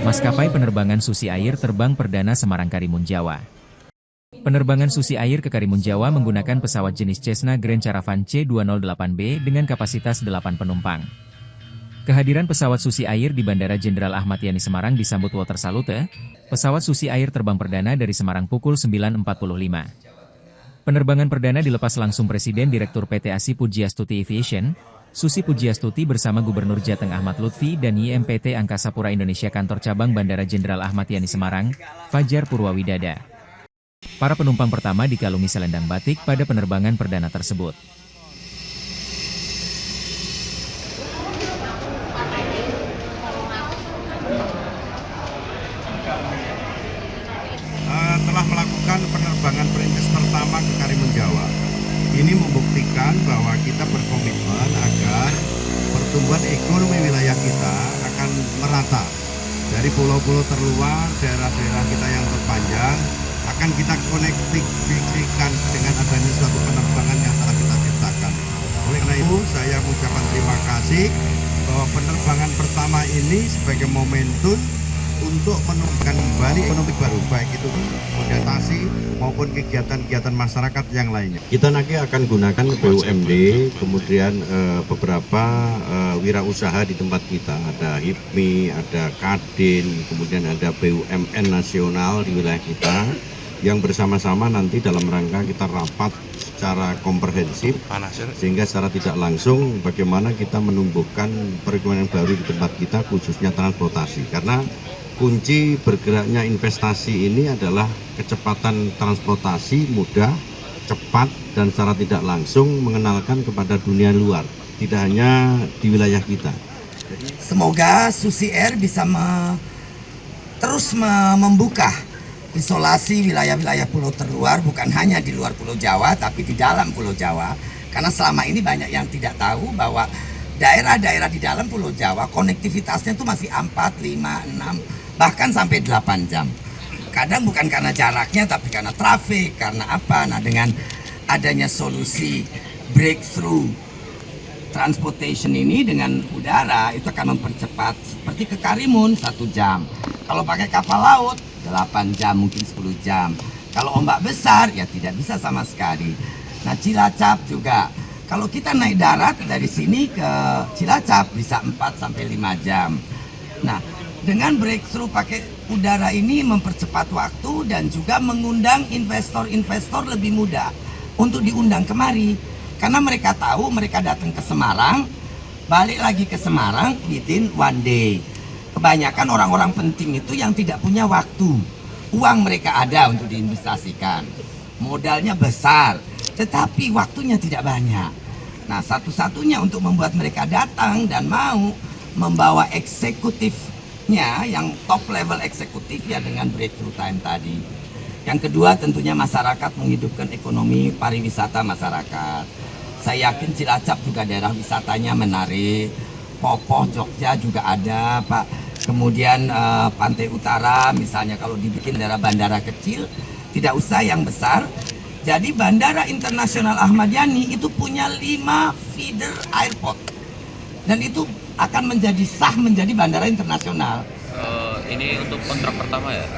Maskapai penerbangan Susi Air terbang perdana Semarang Karimun Jawa. Penerbangan Susi Air ke Karimun Jawa menggunakan pesawat jenis Cessna Grand Caravan C208B dengan kapasitas 8 penumpang. Kehadiran pesawat Susi Air di Bandara Jenderal Ahmad Yani Semarang disambut water salute. Pesawat Susi Air terbang perdana dari Semarang pukul 9.45. Penerbangan perdana dilepas langsung Presiden Direktur PT ASI Pujiastuti Aviation, Susi Pujiastuti bersama Gubernur Jateng Ahmad Lutfi dan YMPT Angkasa Pura Indonesia Kantor Cabang Bandara Jenderal Ahmad Yani Semarang, Fajar Purwawidada. Para penumpang pertama dikalungi selendang batik pada penerbangan perdana tersebut. Telah melakukan penerbangan perintis pertama ke Karimun Jawa. Ini membuktikan bahwa kita berkomitmen agar pertumbuhan ekonomi wilayah kita akan merata. Dari pulau-pulau terluar, daerah-daerah kita yang terpanjang, akan kita konektivikan dengan adanya suatu penerbangan yang telah kita ciptakan. Oleh karena itu, saya mengucapkan terima kasih bahwa penerbangan pertama ini sebagai momentum untuk menumbuhkan kembali ekonomi baru, baik itu organisasi maupun kegiatan-kegiatan masyarakat yang lainnya. Kita nanti akan gunakan BUMD, kemudian beberapa wirausaha di tempat kita, ada HIPMI, ada Kadin, kemudian ada BUMN nasional di wilayah kita, yang bersama-sama nanti dalam rangka kita rapat secara komprehensif, sehingga secara tidak langsung bagaimana kita menumbuhkan perekonomian baru di tempat kita, khususnya transportasi. Karena kunci bergeraknya investasi ini adalah kecepatan transportasi mudah, cepat, dan secara tidak langsung mengenalkan kepada dunia luar, tidak hanya di wilayah kita. Semoga Susi Air bisa terus membuka isolasi wilayah-wilayah pulau terluar, bukan hanya di luar Pulau Jawa, tapi di dalam Pulau Jawa. Karena selama ini banyak yang tidak tahu bahwa daerah-daerah di dalam Pulau Jawa konektivitasnya itu masih 4, 5, 6, bahkan sampai 8 jam. Kadang bukan karena jaraknya, tapi karena traffic, karena apa? Nah, dengan adanya solusi breakthrough transportation ini dengan udara, itu akan mempercepat. Seperti ke Karimun 1 jam. Kalau pakai kapal laut 8 jam, mungkin 10 jam. Kalau ombak besar ya tidak bisa sama sekali. Nah, Cilacap juga. Kalau kita naik darat dari sini ke Cilacap bisa 4 sampai 5 jam. Nah, dengan breakthrough pakai udara ini mempercepat waktu dan juga mengundang investor-investor lebih mudah untuk diundang kemari. Karena mereka tahu mereka datang ke Semarang, balik lagi ke Semarang within 1 day. Kebanyakan orang-orang penting itu yang tidak punya waktu. Uang mereka ada untuk diinvestasikan. Modalnya besar, tetapi waktunya tidak banyak. Nah, satu-satunya untuk membuat mereka datang dan mau membawa eksekutifnya yang top level eksekutif ya dengan breakthrough time tadi. Yang kedua tentunya masyarakat menghidupkan ekonomi pariwisata masyarakat. Saya yakin Cilacap juga daerah wisatanya menarik. Popoh Jogja juga ada, Pak. Kemudian Pantai Utara misalnya kalau dibikin daerah bandara kecil, tidak usah yang besar. Jadi Bandara Internasional Ahmad Yani itu punya 5 feeder airport. Dan itu akan menjadi sah menjadi bandara internasional. Ini untuk kontrak pertama ya.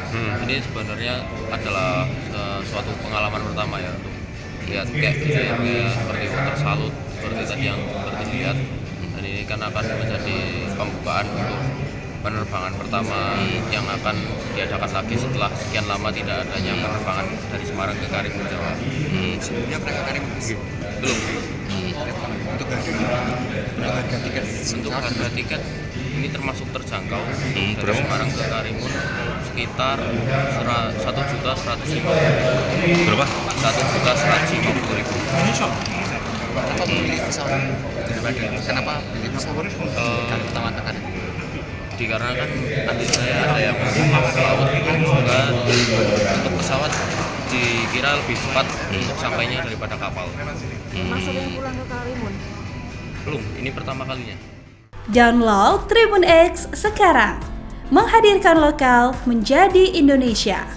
Ini sebenarnya adalah suatu pengalaman pertama ya untuk lihat kayak gitu ya, kayak seperti water salute seperti tadi yang seperti dilihat. Dan ini kan akan menjadi pembukaan untuk penerbangan pertama yang akan diadakan lagi setelah sekian lama tidak adanya penerbangan dari Semarang ke Karimun Jawa. Sebelumnya pernah ke Karimun? Belum. Untuk harga tiket ini termasuk terjangkau. Dari Semarang ke Karimun sekitar 1.150.000. berapa? 1.150.000. Kenapa memilih pesawat daripada? Kenapa pilih pesawat pertama ke Karimun? Dikarenakan adik saya ada yang laut juga, untuk pesawat dikira lebih cepat untuk sampainya daripada kapal. Maksudnya pulang ke Karimun? Belum, ini pertama kalinya. Download Tribun X sekarang, menghadirkan lokal menjadi Indonesia.